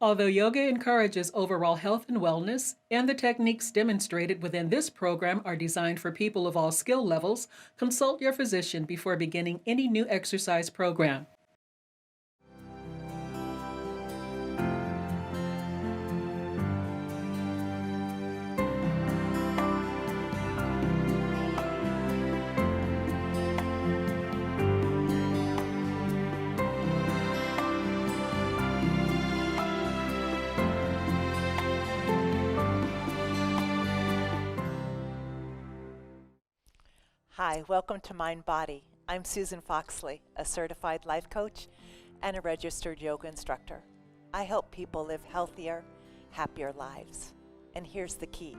Although yoga encourages overall health and wellness, and the techniques demonstrated within this program are designed for people of all skill levels, consult your physician before beginning any new exercise program. Hi, welcome to Mind Body. I'm Susan Foxley, a certified life coach and a registered yoga instructor. I help people live healthier, happier lives. And here's the key.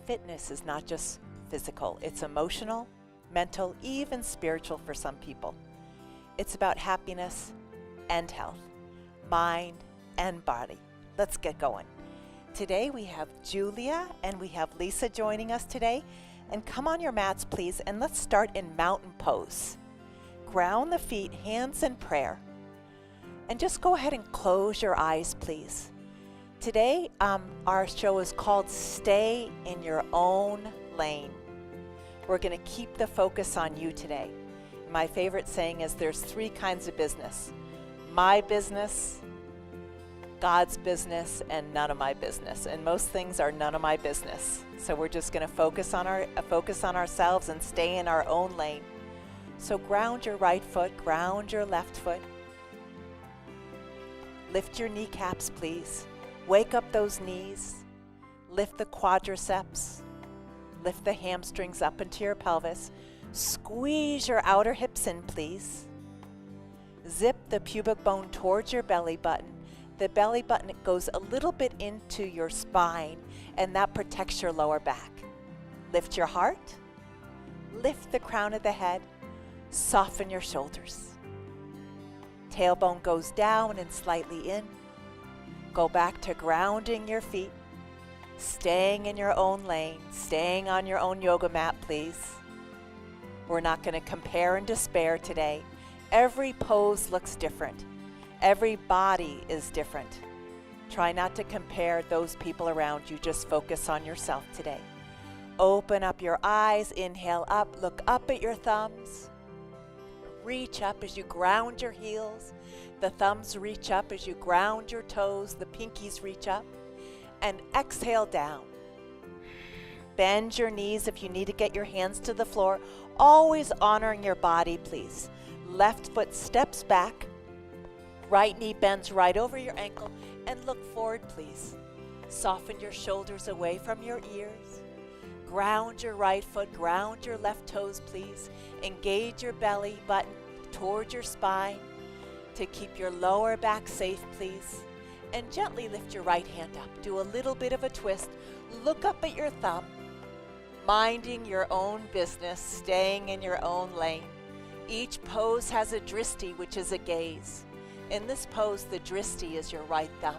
Fitness is not just physical, it's emotional, mental, even spiritual for some people. It's about happiness and health, mind and body. Let's get going. Today we have Julia and we have Lisa joining us today. And come on your mats, please, and let's start in mountain pose. Ground the feet, hands in prayer. And just go ahead and close your eyes, please. Today, our show is called Stay in Your Own Lane. We're going to keep the focus on you today. My favorite saying is there's 3 kinds of business. My business, God's business, and none of my business. And most things are none of my business. So we're just going to focus on ourselves and stay in our own lane. So ground your right foot, ground your left foot. Lift your kneecaps, please. Wake up those knees. Lift the quadriceps. Lift the hamstrings up into your pelvis. Squeeze your outer hips in, please. Zip the pubic bone towards your belly button. The belly button goes a little bit into your spine, and that protects your lower back. Lift your heart, lift the crown of the head, soften your shoulders. Tailbone goes down and slightly in. Go back to grounding your feet, staying in your own lane, staying on your own yoga mat, please. We're not going to compare and despair today. Every pose looks different. Every body is different. Try not to compare those people around you. Just focus on yourself today. Open up your eyes. Inhale up. Look up at your thumbs. Reach up as you ground your heels. The thumbs reach up as you ground your toes. The pinkies reach up. And exhale down. Bend your knees if you need to get your hands to the floor. Always honoring your body, please. Left foot steps back. Right knee bends right over your ankle and look forward, please. Soften your shoulders away from your ears. Ground your right foot, ground your left toes, please. Engage your belly button toward your spine to keep your lower back safe, please. And gently lift your right hand up. Do a little bit of a twist. Look up at your thumb, minding your own business, staying in your own lane. Each pose has a dristi, which is a gaze. In this pose, the dristi is your right thumb.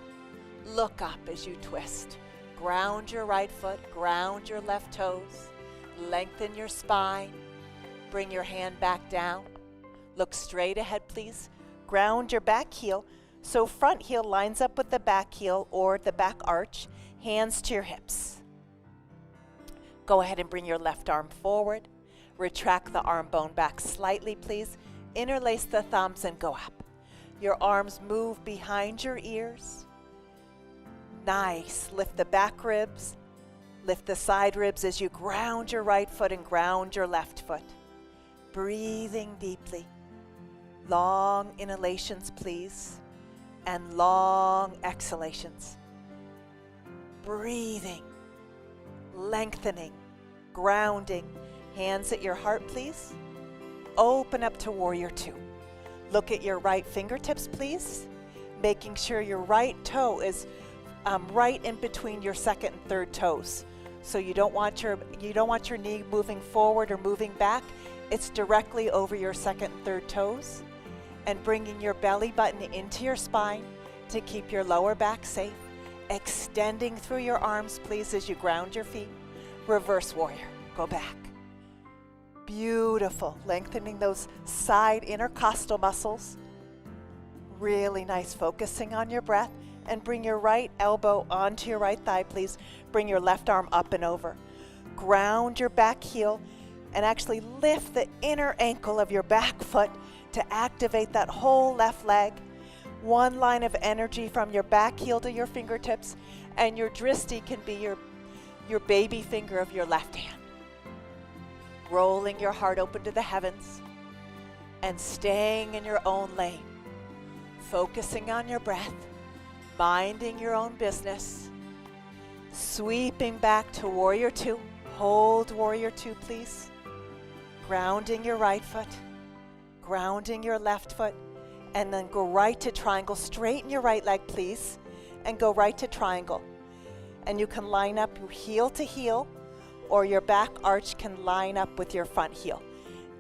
Look up as you twist. Ground your right foot, ground your left toes. Lengthen your spine. Bring your hand back down. Look straight ahead, please. Ground your back heel. So front heel lines up with the back heel or the back arch. Hands to your hips. Go ahead and bring your left arm forward. Retract the arm bone back slightly, please. Interlace the thumbs and go up. Your arms move behind your ears. Nice. Lift the back ribs. Lift the side ribs as you ground your right foot and ground your left foot. Breathing deeply. Long inhalations, please. And long exhalations. Breathing. Lengthening. Grounding. Hands at your heart, please. Open up to Warrior Two. Look at your right fingertips, please. Making sure your right toe is right in between your second and third toes. So you don't want your knee moving forward or moving back. It's directly over your second and third toes. And bringing your belly button into your spine to keep your lower back safe. Extending through your arms, please, as you ground your feet. Reverse warrior. Go back. Beautiful. Lengthening those side intercostal muscles. Really nice. Focusing on your breath. And bring your right elbow onto your right thigh, please. Bring your left arm up and over. Ground your back heel and actually lift the inner ankle of your back foot to activate that whole left leg. One line of energy from your back heel to your fingertips, and your dristi can be your baby finger of your left hand. Rolling your heart open to the heavens and staying in your own lane. Focusing on your breath, minding your own business. Sweeping back to Warrior Two. Hold Warrior Two, please. Grounding your right foot, grounding your left foot, and then go right to triangle. Straighten your right leg, please, and go right to triangle. And you can line up your heel to heel, or your back arch can line up with your front heel.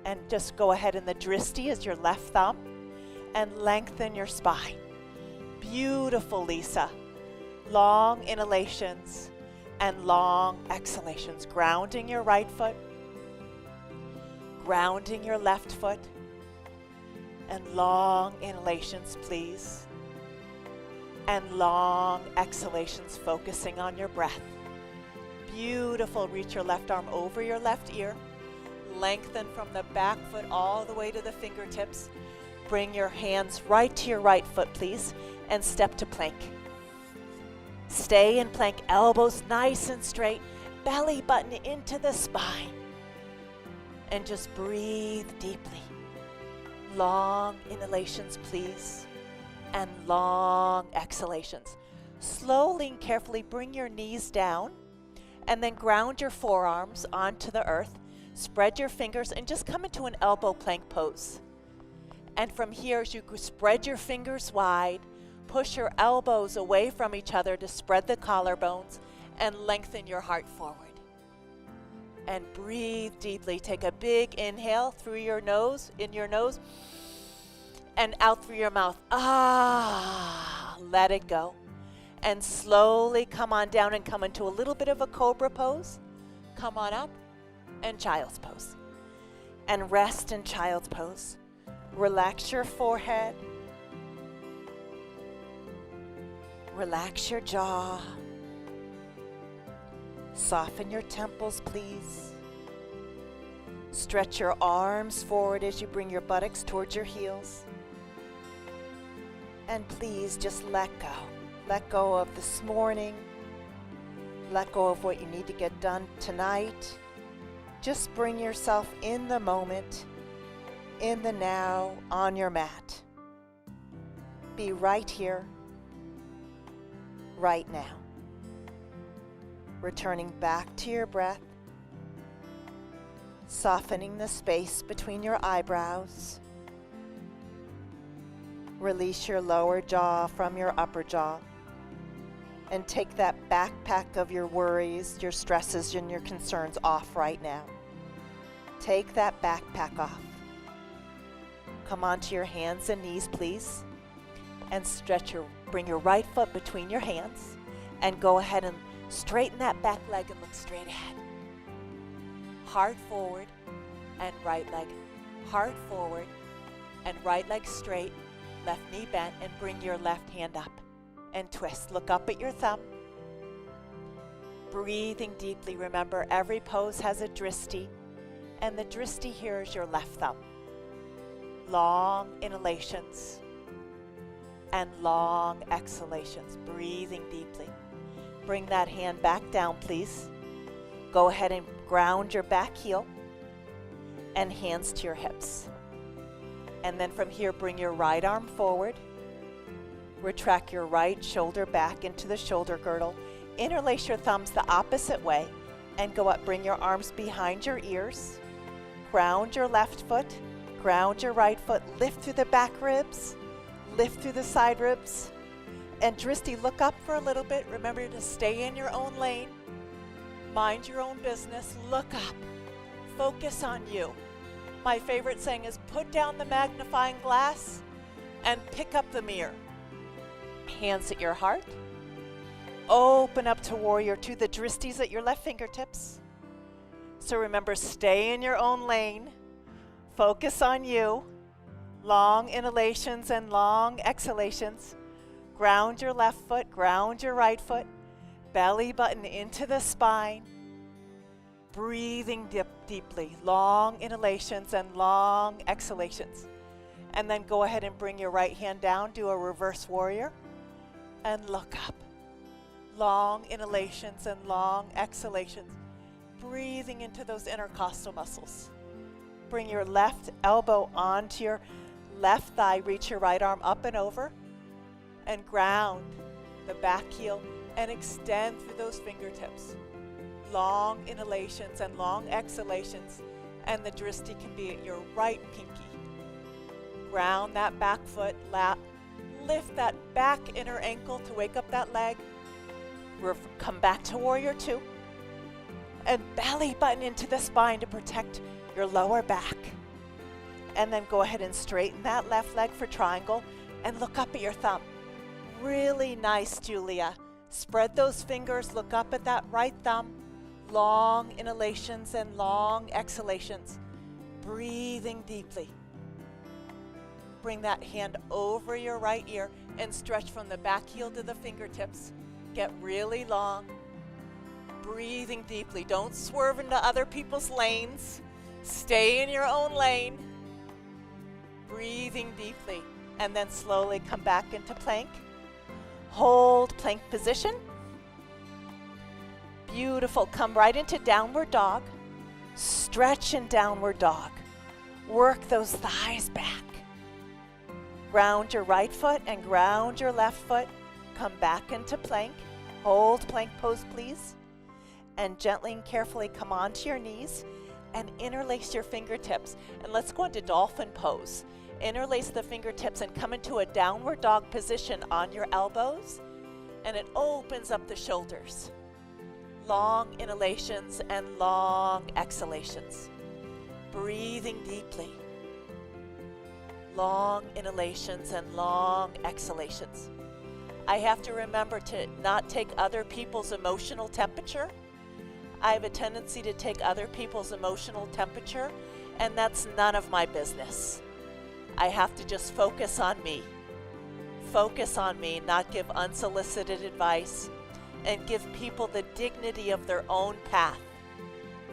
And just go ahead, and the dristi is your left thumb, and lengthen your spine. Beautiful, Lisa. Long inhalations and long exhalations. Grounding your right foot, grounding your left foot, and long inhalations, please. And long exhalations, focusing on your breath. Beautiful. Reach your left arm over your left ear. Lengthen from the back foot all the way to the fingertips. Bring your hands right to your right foot, please, and step to plank. Stay in plank, elbows nice and straight, belly button into the spine. And just breathe deeply. Long inhalations, please, and long exhalations. Slowly and carefully bring your knees down, and then ground your forearms onto the earth. Spread your fingers and just come into an elbow plank pose. And from here, as you spread your fingers wide, push your elbows away from each other to spread the collarbones and lengthen your heart forward. And breathe deeply. Take a big inhale through your nose, in your nose, and out through your mouth. Let it go. And slowly come on down and come into a little bit of a cobra pose. Come on up and child's pose. And rest in child's pose. Relax your forehead. Relax your jaw. Soften your temples, please. Stretch your arms forward as you bring your buttocks towards your heels. And please just let go. Let go of this morning. Let go of what you need to get done tonight. Just bring yourself in the moment, in the now, on your mat. Be right here, right now. Returning back to your breath, softening the space between your eyebrows. Release your lower jaw from your upper jaw, and take that backpack of your worries, your stresses, and your concerns off right now. Take that backpack off. Come onto your hands and knees, please, and bring your right foot between your hands, and go ahead and straighten that back leg and look straight ahead. Heart forward and right leg. Heart forward and right leg straight, left knee bent, and bring your left hand up and twist. Look up at your thumb. Breathing deeply. Remember, every pose has a dristi, and the dristi here is your left thumb. Long inhalations and long exhalations. Breathing deeply. Bring that hand back down, please. Go ahead and ground your back heel and hands to your hips. And then from here, bring your right arm forward. Retract your right shoulder back into the shoulder girdle. Interlace your thumbs the opposite way and go up. Bring your arms behind your ears. Ground your left foot. Ground your right foot. Lift through the back ribs. Lift through the side ribs. And dristi, look up for a little bit. Remember to stay in your own lane. Mind your own business. Look up. Focus on you. My favorite saying is put down the magnifying glass and pick up the mirror. Hands at your heart. Open up to Warrior Two. The dristi's at your left fingertips. So remember, stay in your own lane. Focus on you. Long inhalations and long exhalations. Ground your left foot, ground your right foot. Belly button into the spine. Breathing deeply, long inhalations and long exhalations. And then go ahead and bring your right hand down, do a reverse warrior, and look up. Long inhalations and long exhalations. Breathing into those intercostal muscles. Bring your left elbow onto your left thigh, reach your right arm up and over, and ground the back heel and extend through those fingertips. Long inhalations and long exhalations, and the drishti can be at your right pinky. Ground that back foot, lift that back inner ankle to wake up that leg. Come back to warrior two, and belly button into the spine to protect your lower back. And then go ahead and straighten that left leg for triangle and look up at your thumb. Really nice, Julia. Spread those fingers, look up at that right thumb. Long inhalations and long exhalations. Breathing deeply. Bring that hand over your right ear and stretch from the back heel to the fingertips. Get really long. Breathing deeply. Don't swerve into other people's lanes. Stay in your own lane. Breathing deeply. And then slowly come back into plank. Hold plank position. Beautiful. Come right into downward dog. Stretch in downward dog. Work those thighs back. Ground your right foot and ground your left foot. Come back into plank. Hold plank pose, please. And gently and carefully come onto your knees and interlace your fingertips. And let's go into dolphin pose. Interlace the fingertips and come into a downward dog position on your elbows. And it opens up the shoulders. Long inhalations and long exhalations. Breathing deeply. Long inhalations and long exhalations. I have to remember to not take other people's emotional temperature. I have a tendency to take other people's emotional temperature, and that's none of my business. I have to just focus on me. Focus on me, not give unsolicited advice, and give people the dignity of their own path.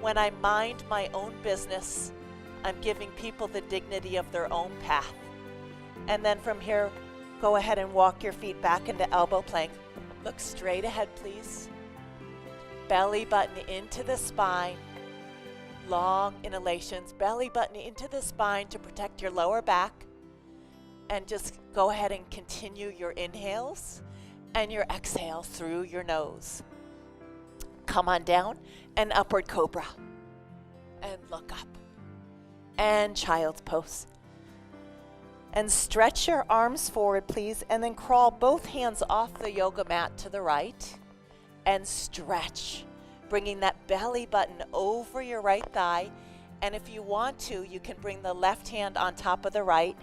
When I mind my own business, I'm giving people the dignity of their own path. And then from here, go ahead and walk your feet back into elbow plank. Look straight ahead, please. Belly button into the spine. Long inhalations, belly button into the spine to protect your lower back. And just go ahead and continue your inhales and your exhales through your nose. Come on down and upward cobra. And look up. And child's pose. And stretch your arms forward, please, and then crawl both hands off the yoga mat to the right and stretch, bringing that belly button over your right thigh. And if you want to, you can bring the left hand on top of the right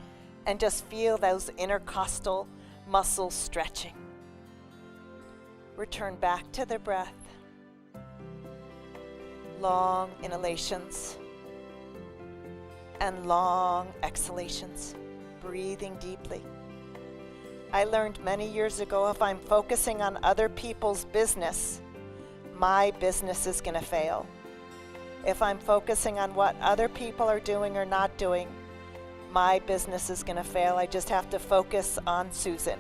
and just feel those intercostal muscles stretching. Return back to the breath. Long inhalations and long exhalations. Breathing deeply. I learned many years ago, if I'm focusing on other people's business, my business is going to fail. If I'm focusing on what other people are doing or not doing, my business is going to fail. I just have to focus on Susan.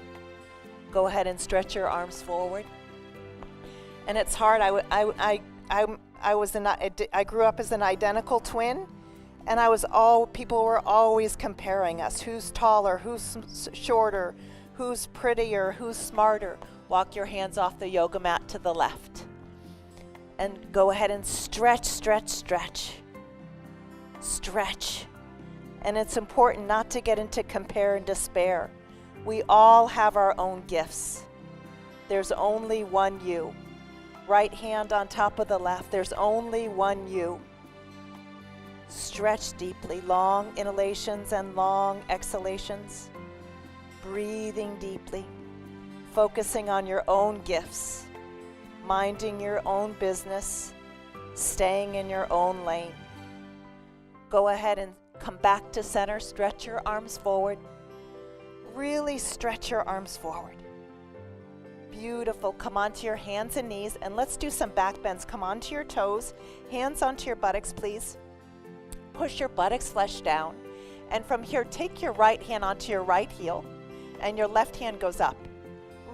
Go ahead and stretch your arms forward. And it's hard. I grew up as an identical twin. And people were always comparing us. Who's taller, who's shorter, who's prettier, who's smarter. Walk your hands off the yoga mat to the left. And go ahead and stretch, stretch, stretch. Stretch. And it's important not to get into compare and despair. We all have our own gifts. There's only one you. Right hand on top of the left. There's only one you. Stretch deeply, long inhalations and long exhalations. Breathing deeply, focusing on your own gifts, minding your own business, staying in your own lane. Go ahead and come back to center, stretch your arms forward. Really stretch your arms forward. Beautiful. Come onto your hands and knees, and let's do some back bends. Come onto your toes, hands onto your buttocks, please. Push your buttocks flesh down. And from here, take your right hand onto your right heel, and your left hand goes up.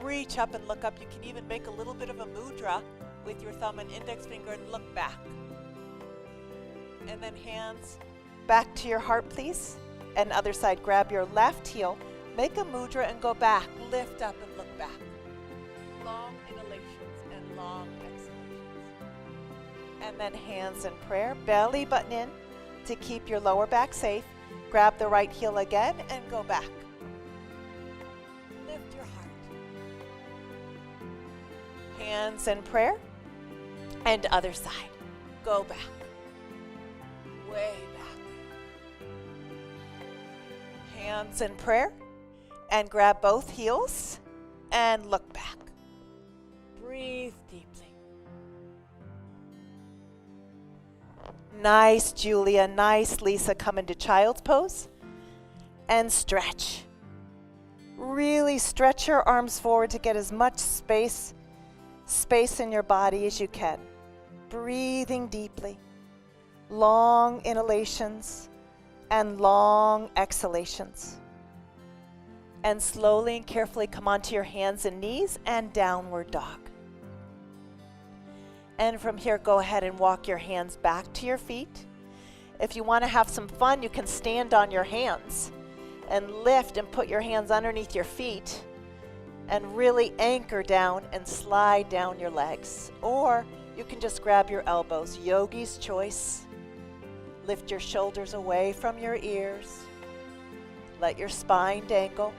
Reach up and look up. You can even make a little bit of a mudra with your thumb and index finger and look back. And then hands back to your heart, please. And other side, grab your left heel, make a mudra and go back. Lift up and look back. Long inhalations and long exhalations. And then hands in prayer, belly button in to keep your lower back safe. Grab the right heel again and go back. Lift your heart. Hands in prayer. And other side. Go back. Way back. Hands in prayer. And grab both heels and look back. Breathe deeply. Nice, Julia. Nice, Lisa. Come into child's pose and stretch. Really stretch your arms forward to get as much space in your body as you can. Breathing deeply. Long inhalations and long exhalations. And slowly and carefully come onto your hands and knees and downward dog. And from here, go ahead and walk your hands back to your feet. If you want to have some fun, you can stand on your hands and lift and put your hands underneath your feet and really anchor down and slide down your legs. Or you can just grab your elbows, yogi's choice. Lift your shoulders away from your ears. Let your spine dangle.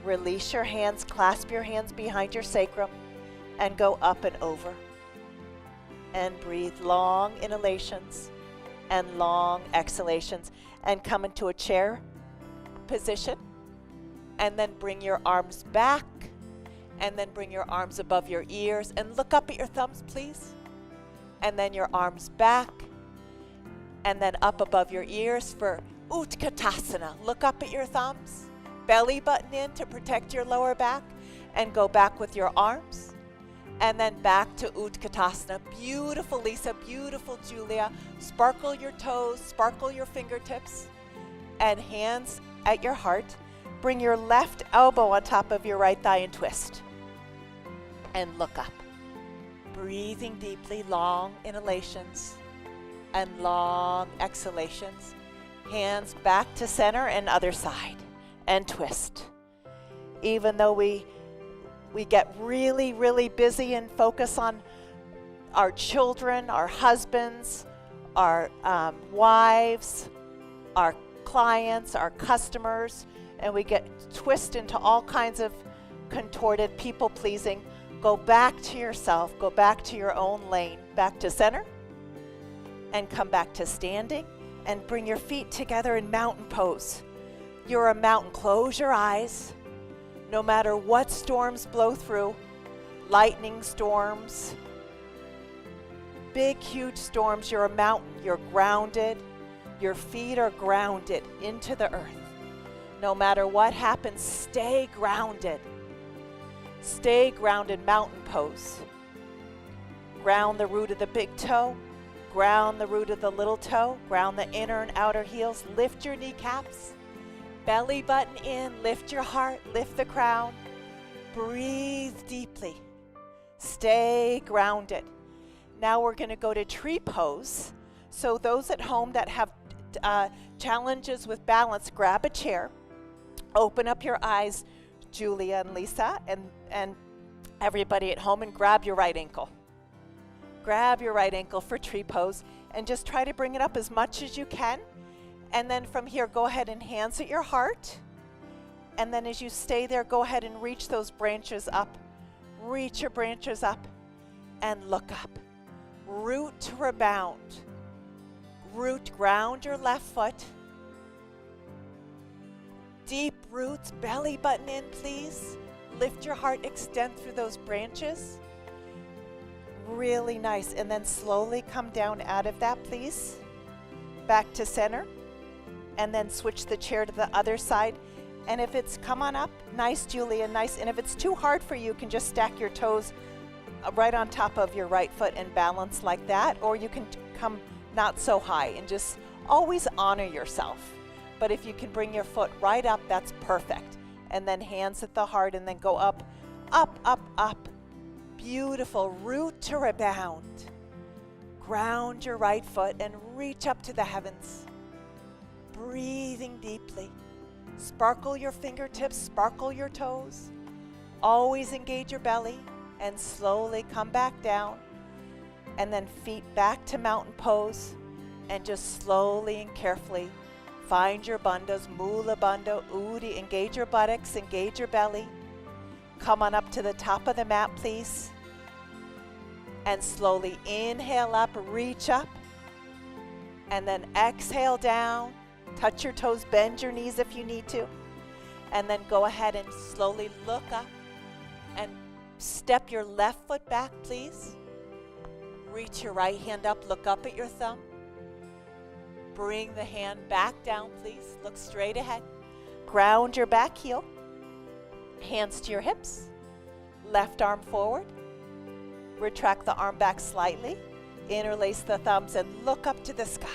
Release your hands, clasp your hands behind your sacrum, and go up and over. And breathe long inhalations and long exhalations. And come into a chair position. And then bring your arms back. And then bring your arms above your ears. And look up at your thumbs, please. And then your arms back. And then up above your ears for Utkatasana. Look up at your thumbs. Belly button in to protect your lower back. And go back with your arms. And then back to Utkatasana. Beautiful, Lisa. Beautiful, Julia. Sparkle your toes. Sparkle your fingertips. And hands at your heart. Bring your left elbow on top of your right thigh and twist. And look up. Breathing deeply, long inhalations and long exhalations. Hands back to center and other side. And twist. Even though we get really, really busy and focus on our children, our husbands, our wives, our clients, our customers, and we get twisted into all kinds of contorted people-pleasing. Go back to yourself. Go back to your own lane. Back to center. And come back to standing. And bring your feet together in mountain pose. You're a mountain. Close your eyes. No matter what storms blow through, lightning storms, big, huge storms, you're a mountain. You're grounded. Your feet are grounded into the earth. No matter what happens, stay grounded. Stay grounded, mountain pose. Ground the root of the big toe. Ground the root of the little toe. Ground the inner and outer heels. Lift your kneecaps. Belly button in, lift your heart, lift the crown. Breathe deeply. Stay grounded. Now we're going to go to tree pose. So those at home that have challenges with balance, grab a chair. Open up your eyes, Julia and Lisa, and everybody at home, and grab your right ankle. Grab your right ankle for tree pose and just try to bring it up as much as you can. And then from here, go ahead and hands at your heart. And then as you stay there, go ahead and reach those branches up. Reach your branches up and look up. Root to rebound. Root, ground your left foot. Deep roots, belly button in, please. Lift your heart, extend through those branches. Really nice. And then slowly come down out of that, please. Back to center. And then switch the chair to the other side And if it's, come on up, nice, Julia, nice. And if it's too hard for you, you can just stack your toes right on top of your right foot and balance like that. Or you can come not so high and just always honor yourself. But if you can bring your foot right up, that's perfect. And then hands at the heart and then go up, up, up, up. Beautiful, root to rebound. Ground your right foot and reach up to the heavens. Breathing deeply. Sparkle your fingertips, sparkle your toes. Always engage your belly and slowly come back down. And then feet back to mountain pose and just slowly and carefully find your bandhas, mula bandha, udi. Engage your buttocks, engage your belly. Come on up to the top of the mat, please. And slowly inhale up, reach up. And then exhale down. Touch your toes, bend your knees if you need to. And then go ahead and slowly look up and step your left foot back, please. Reach your right hand up, look up at your thumb. Bring the hand back down, please. Look straight ahead. Ground your back heel. Hands to your hips. Left arm forward. Retract the arm back slightly. Interlace the thumbs and look up to the sky.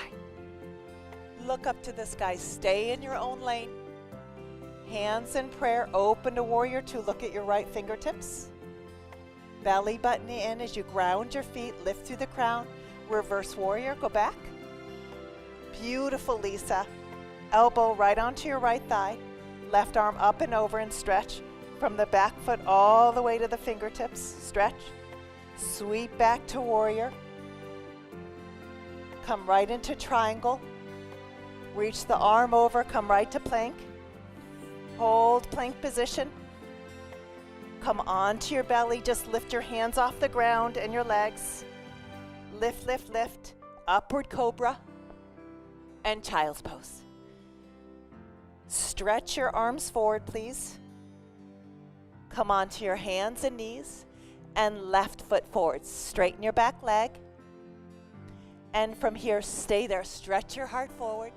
Look up to the sky. Stay in your own lane. Hands in prayer. Open to warrior two. Look at your right fingertips. Belly button in as you ground your feet. Lift through the crown. Reverse warrior. Go back. Beautiful, Lisa. Elbow right onto your right thigh. Left arm up and over and stretch. From the back foot all the way to the fingertips. Stretch. Sweep back to warrior. Come right into triangle. Reach the arm over, come right to plank. Hold plank position. Come onto your belly, just lift your hands off the ground and your legs. Lift, lift, lift. Upward cobra. And child's pose. Stretch your arms forward, please. Come onto your hands and knees. And left foot forward. Straighten your back leg. And from here, stay there. Stretch your heart forward.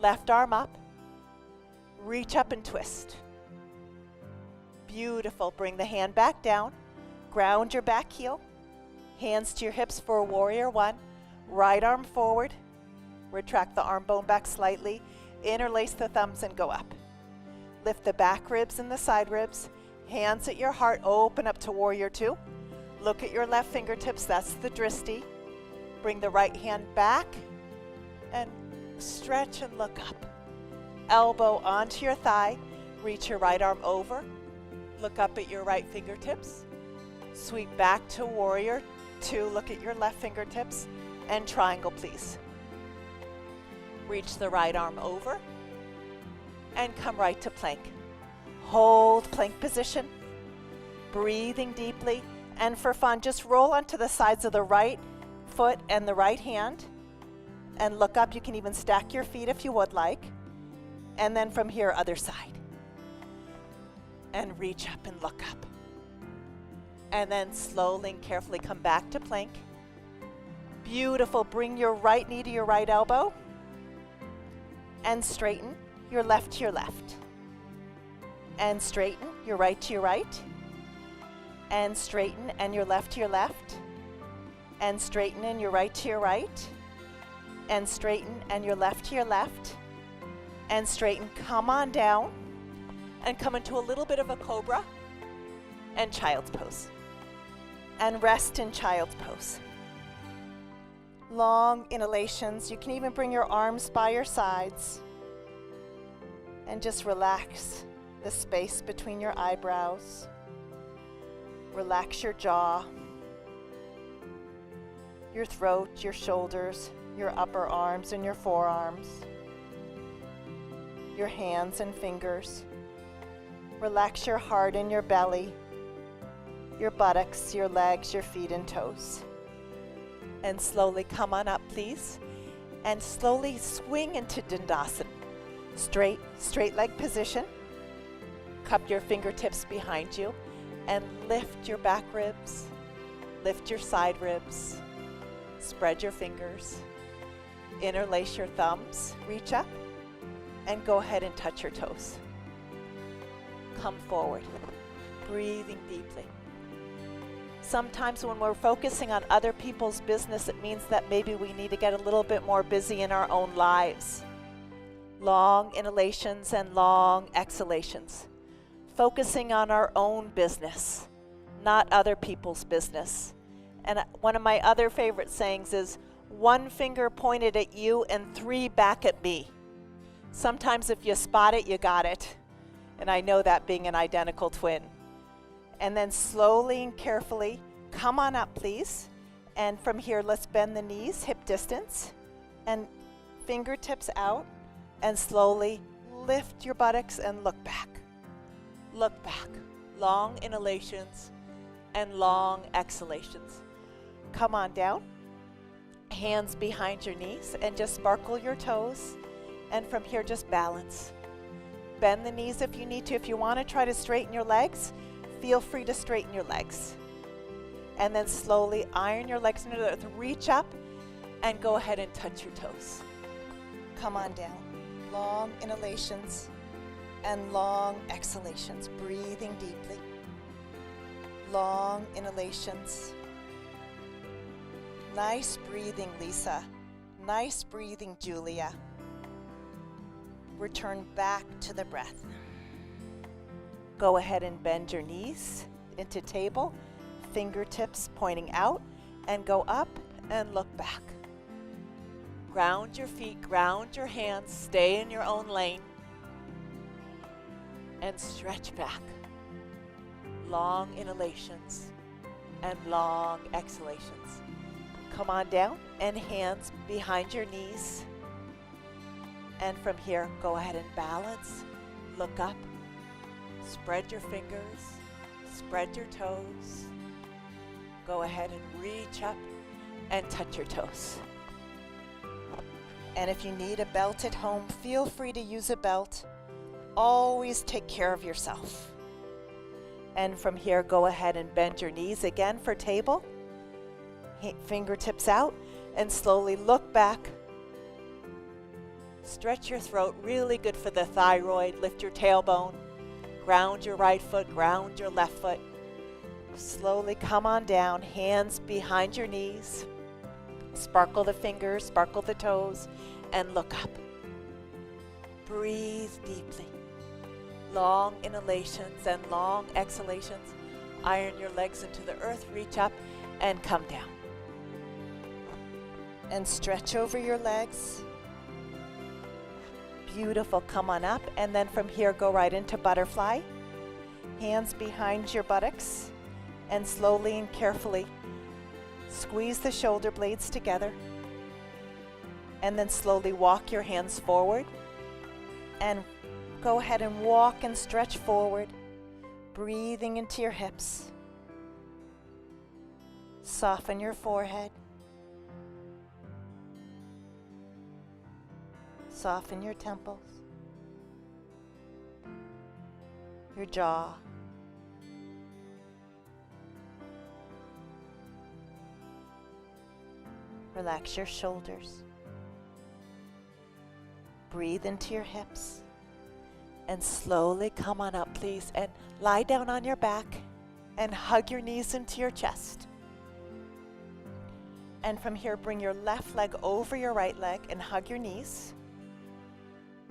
Left arm up. Reach up and twist. Beautiful. Bring the hand back down. Ground your back heel. Hands to your hips for warrior one. Right arm forward. Retract the arm bone back slightly. Interlace the thumbs and go up. Lift the back ribs and the side ribs. Hands at your heart. Open up to warrior two. Look at your left fingertips. That's the dristi. Bring the right hand back and stretch and look up. Elbow onto your thigh. Reach your right arm over. Look up at your right fingertips. Sweep back to warrior two. Look at your left fingertips. And triangle, please. Reach the right arm over. And come right to plank. Hold plank position. Breathing deeply. And for fun, just roll onto the sides of the right foot and the right hand. And look up. You can even stack your feet if you would like. And then from here, other side. And reach up and look up. And then slowly and carefully come back to plank. Beautiful. Bring your right knee to your right elbow. And straighten your left to your left. And straighten your right to your right. And straighten and your left to your left. And straighten and your right to your right. And straighten and your left to your left. And straighten. Come on down. And come into a little bit of a cobra. And child's pose. And rest in child's pose. Long inhalations. You can even bring your arms by your sides. And just relax the space between your eyebrows. Relax your jaw, your throat, your shoulders, your upper arms and your forearms, your hands and fingers. Relax your heart and your belly, your buttocks, your legs, your feet and toes. And slowly come on up, please. And slowly swing into Dandasana. Straight leg position. Cup your fingertips behind you. And lift your back ribs, lift your side ribs, spread your fingers, interlace your thumbs, reach up, and go ahead and touch your toes. come forward, breathing deeply. Sometimes when we're focusing on other people's business, it means that maybe we need to get a little bit more busy in our own lives. Long inhalations and long exhalations. Focusing on our own business, not other people's business. And one of my other favorite sayings is, 1 finger pointed at you and 3 back at me. Sometimes if you spot it, you got it. And I know that being an identical twin. And then slowly and carefully, come on up, please. And from here, let's bend the knees, hip distance, and fingertips out, and slowly lift your buttocks and look back. Look back. Long inhalations and long exhalations. Come on down. Hands behind your knees, and just sparkle your toes. And from here, just balance. Bend the knees if you need to. If you want to try to straighten your legs, feel free to straighten your legs. And then slowly iron your legs into the earth. Reach up and go ahead and touch your toes. Come on down. Long inhalations and long exhalations. Breathing deeply. Long inhalations. Nice breathing, Lisa. Nice breathing, Julia. Return back to the breath. Go ahead and bend your knees into table, fingertips pointing out, and go up and look back. Ground your feet, ground your hands, stay in your own lane, and stretch back. Long inhalations and long exhalations. Come on down, and hands behind your knees. And from here, go ahead and balance, look up. Spread your fingers, spread your toes. Go ahead and reach up and touch your toes. And if you need a belt at home, feel free to use a belt. Always take care of yourself. And from here, go ahead and bend your knees again for table. Fingertips out, and slowly look back. Stretch your throat, really good for the thyroid. Lift your tailbone. Ground your right foot, ground your left foot. Slowly come on down, hands behind your knees. Sparkle the fingers, sparkle the toes, and look up. Breathe deeply. Long inhalations and long exhalations. Iron your legs into the earth, reach up, and come down. And stretch over your legs. Beautiful, come on up, and then from here go right into butterfly. Hands behind your buttocks, and slowly and carefully squeeze the shoulder blades together, and then slowly walk your hands forward, and go ahead and walk and stretch forward, breathing into your hips. Soften your forehead. Soften your temples, your jaw. Relax your shoulders. Breathe into your hips. And slowly come on up, please, and lie down on your back and hug your knees into your chest. And from here, bring your left leg over your right leg and hug your knees.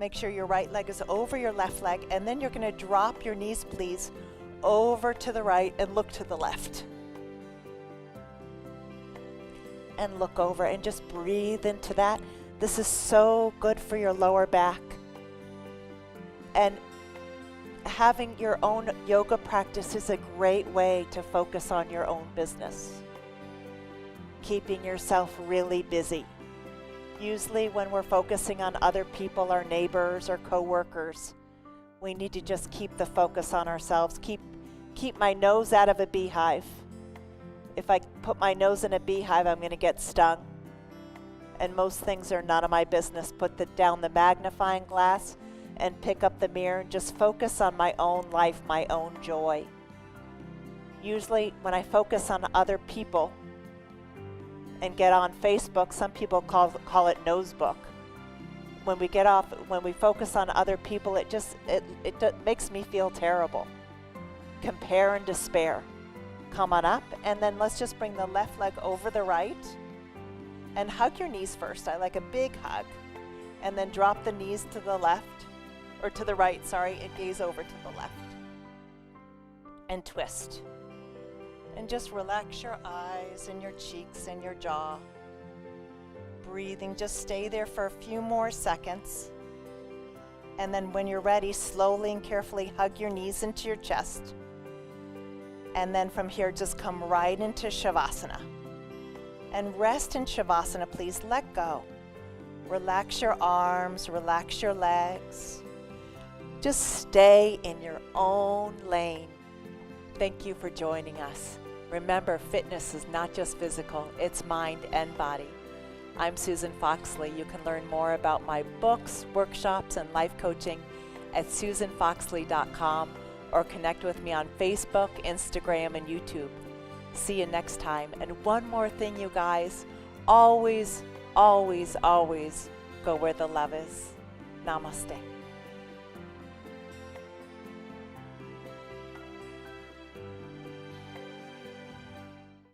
Make sure your right leg is over your left leg, and then you're going to drop your knees, please, over to the right and look to the left. And look over and just breathe into that. This is so good for your lower back. And having your own yoga practice is a great way to focus on your own business. Keeping yourself really busy. Usually when we're focusing on other people, our neighbors or coworkers, we need to just keep the focus on ourselves. Keep my nose out of a beehive. If I put my nose in a beehive, I'm going to get stung. And most things are none of my business. Put down the magnifying glass and pick up the mirror and just focus on my own life, my own joy. Usually when I focus on other people and get on Facebook, some people call it nosebook. when we focus on other people, it makes me feel terrible. Compare and despair. Come on up, and then let's just bring the left leg over the right and hug your knees first. I like a big hug. And then drop the knees to the left, or to the right, sorry, and gaze over to the left. And twist. And just relax your eyes and your cheeks and your jaw. Breathing, just stay there for a few more seconds. And then when you're ready, slowly and carefully hug your knees into your chest. And then from here, just come right into Shavasana. And rest in Shavasana, please. Let go. Relax your arms, relax your legs. Just stay in your own lane. Thank you for joining us. Remember, fitness is not just physical, it's mind and body. I'm Susan Foxley. You can learn more about my books, workshops, and life coaching at susanfoxley.com or connect with me on Facebook, Instagram, and YouTube. See you next time. And one more thing, you guys, always, always, always go where the love is. Namaste.